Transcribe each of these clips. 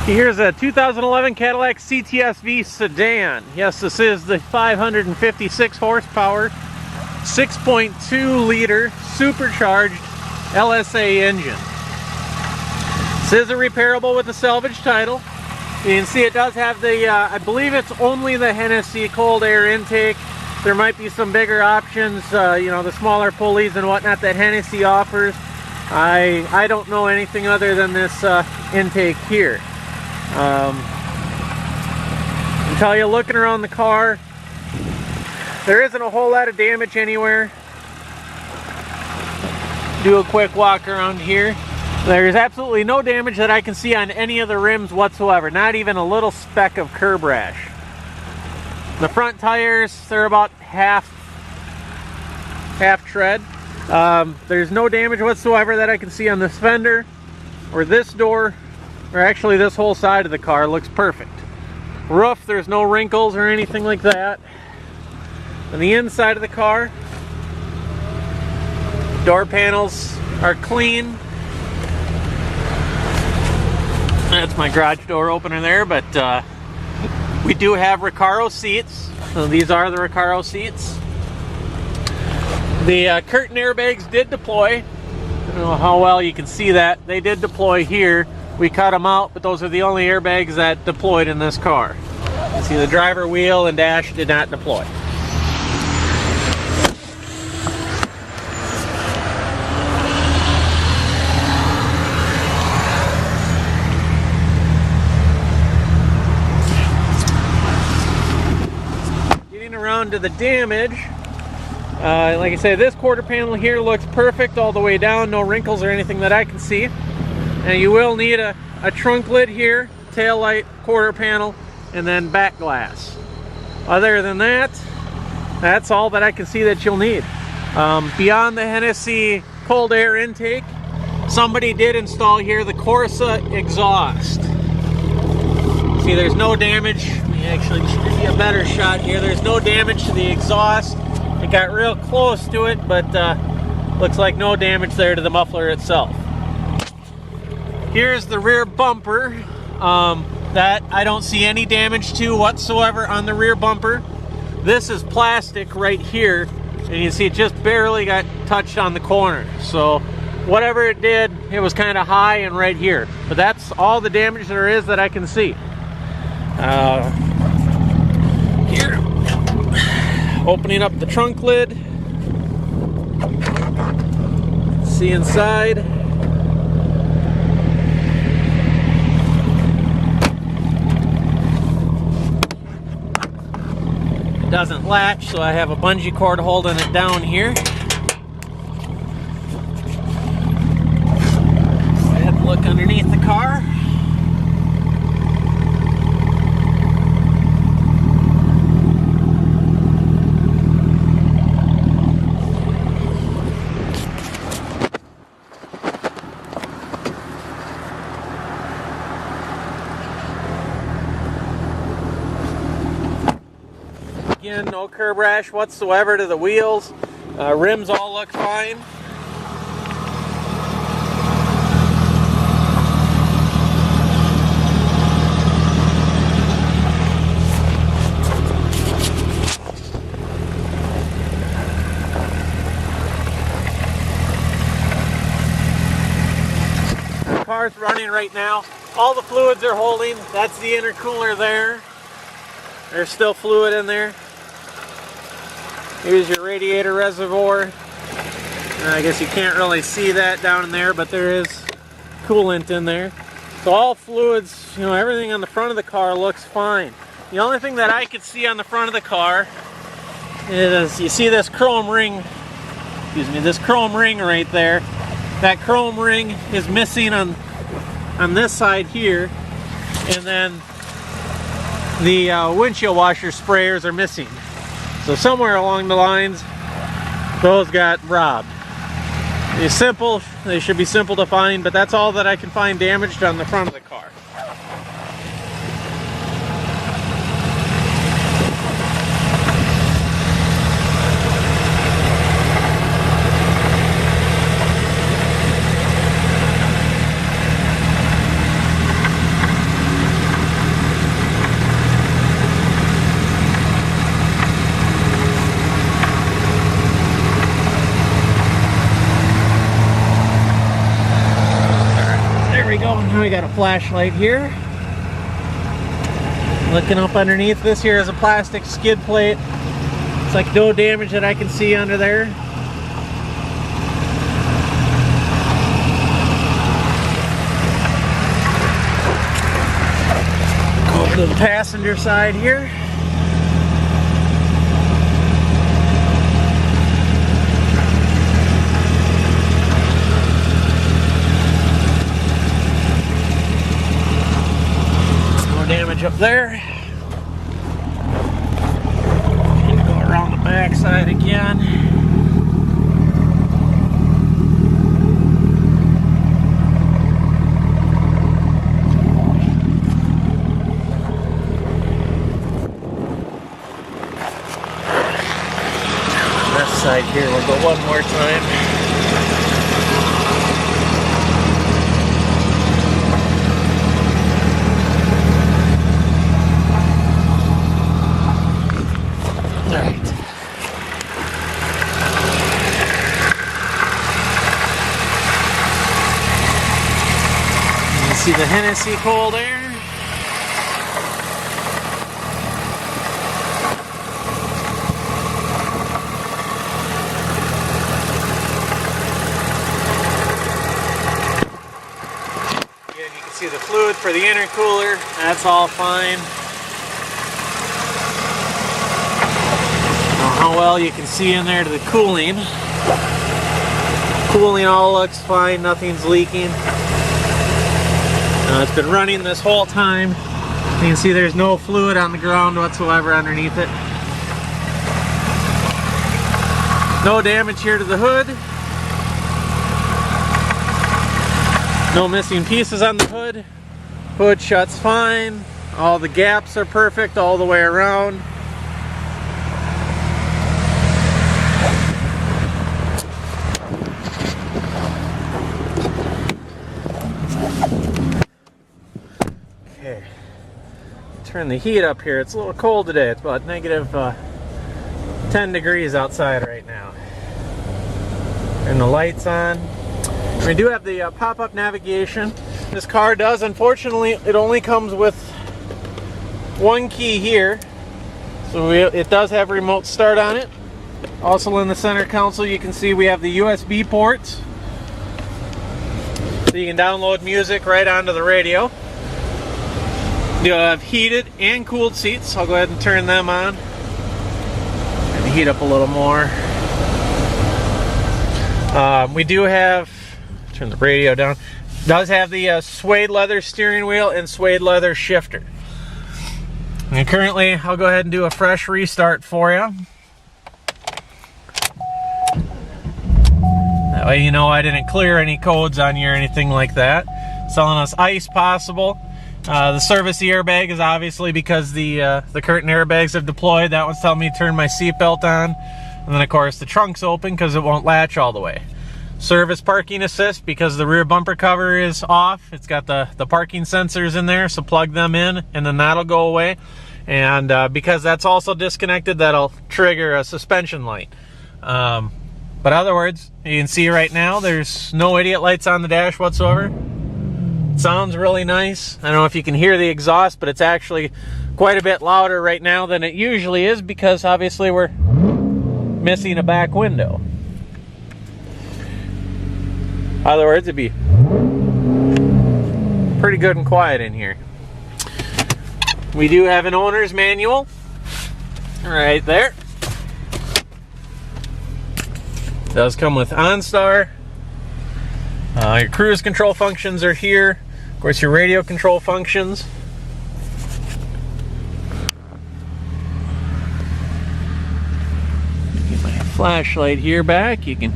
Here's a 2011 Cadillac Cts-v sedan. Yes, this is the 556 horsepower, 6.2 liter supercharged LSA engine. This is a repairable with a salvage title. You can see it does have the, I believe it's only the Hennessy cold air intake. There might be some bigger options, you know, the smaller pulleys and whatnot that Hennessy offers. I don't know anything other than this intake here. I can tell you, looking around the car, there isn't a whole lot of damage anywhere. Do a quick walk around here. There's absolutely no damage that I can see on any of the rims whatsoever, not even a little speck of curb rash. The front tires, they're about half tread. There's no damage whatsoever that I can see on this fender or this door, or actually this whole side of the car looks perfect. Roof, there's no wrinkles or anything like that. On the inside of the car, door panels are clean. That's my garage door opener there, but we do have Recaro seats. So these are the Recaro seats. The curtain airbags did deploy. I don't know how well you can see that. They did deploy here. We cut them out, but those are the only airbags that deployed in this car. You see the driver wheel and dash did not deploy. Getting around to the damage. Like I say, this quarter panel here looks perfect all the way down, no wrinkles or anything that I can see. And you will need a trunk lid here, tail light, quarter panel, and then back glass. Other than that, that's all that I can see that you'll need. Beyond the Hennessy cold air intake, somebody did install here the Corsa exhaust. See, there's no damage. Let me actually give you a better shot here. There's no damage to the exhaust. It got real close to it, but looks like no damage there to the muffler itself. Here's the rear bumper. That I don't see any damage to whatsoever on the rear bumper. This is plastic right here, and you see it just barely got touched on the corner. So whatever it did, it was kind of high and right here. But that's all the damage there is that I can see. Here, opening up the trunk lid. See inside. It doesn't latch, so I have a bungee cord holding it down here. Go ahead and look underneath the car. Again, no curb rash whatsoever to the wheels. Rims all look fine. The car's running right now. All the fluids are holding. That's the intercooler there. There's still fluid in there. Here's your radiator reservoir. I guess you can't really see that down in there, but there is coolant in there. So all fluids, you know, everything on the front of the car looks fine. The only thing that I could see on the front of the car is, you see this chrome ring, this chrome ring right there. That chrome ring is missing on this side here, and then the windshield washer sprayers are missing. So somewhere along the lines, those got robbed. They're simple, they should be simple to find, but that's all that I can find damaged on the front of the car. We got a flashlight here. Looking up underneath, this here is a plastic skid plate. It's like no damage that I can see under there. Go over to the passenger side here. Damage up there. And go around the back side again. Left side here, we'll go one more time. See the Hennessy coal there. Again, you can see the fluid for the intercooler. That's all fine. Now how well you can see in there to the cooling. Cooling all looks fine, nothing's leaking. It's been running this whole time. You can see there's no fluid on the ground whatsoever underneath it. No damage here to the hood. No missing pieces on the hood. Hood shuts fine. All the gaps are perfect all the way around. Okay, turn the heat up here. It's a little cold today. It's about negative 10 degrees outside right now. Turn the lights on. We do have the pop-up navigation. This car does, unfortunately, it only comes with one key here. So it does have remote start on it. Also in the center console you can see we have the USB ports. So you can download music right onto the radio. You'll have heated and cooled seats. I'll go ahead and turn them on. And heat up a little more. We do have, turn the radio down. Does have the suede leather steering wheel and suede leather shifter. And currently, I'll go ahead and do a fresh restart for you. That way you know I didn't clear any codes on you or anything like that. Selling us ice possible. The service the airbag is obviously because the curtain airbags have deployed. That one's telling me to turn my seatbelt on. And then of course the trunk's open because it won't latch all the way. Service parking assist because the rear bumper cover is off. It's got the parking sensors in there, so plug them in and then that'll go away. And because that's also disconnected, that'll trigger a suspension light. But other words, you can see right now there's no idiot lights on the dash whatsoever. Sounds really nice. I don't know if you can hear the exhaust, but it's actually quite a bit louder right now than it usually is because obviously we're missing a back window. In other words, it'd be pretty good and quiet in here. We do have an owner's manual right there. It does come with OnStar. Your cruise control functions are here. Of course, your radio control functions. Get my flashlight here back. You can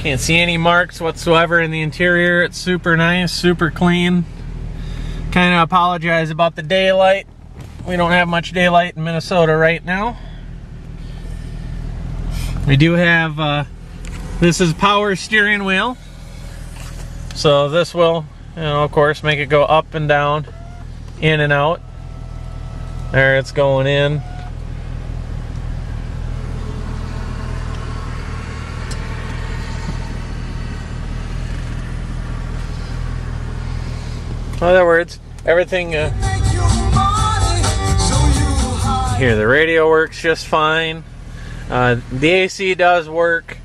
can't see any marks whatsoever in the interior. It's super nice, super clean. Kind of apologize about the daylight. We don't have much daylight in Minnesota right now. We do have, this is power steering wheel. So this will, of course, make it go up and down, in and out. There, it's going in. In other words, everything here, the radio works just fine. The AC does work.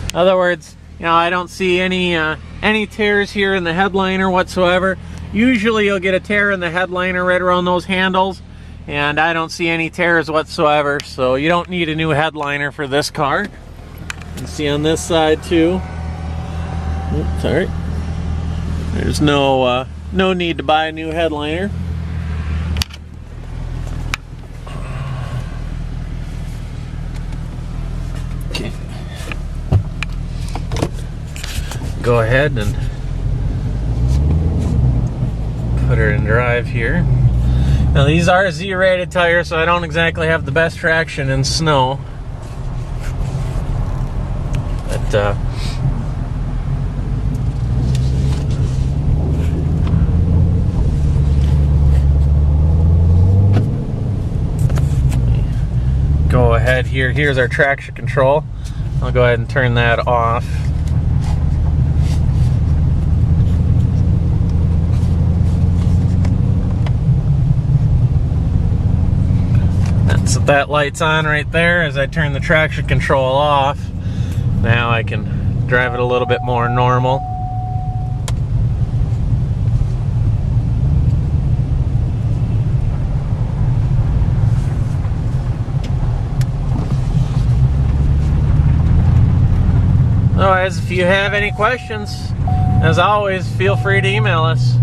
In other words, I don't see any tears here in the headliner whatsoever. Usually you'll get a tear in the headliner right around those handles, and I don't see any tears whatsoever, so you don't need a new headliner for this car. You can see on this side too. Oops, sorry. There's no need to buy a new headliner. Okay. Go ahead and put her in drive here. Now these are Z-rated tires, so I don't exactly have the best traction in snow. But go ahead here. Here's our traction control. I'll go ahead and turn that off. So that light's on right there as I turn the traction control off. Now I can drive it a little bit more normal. Otherwise, if you have any questions, as always, feel free to email us.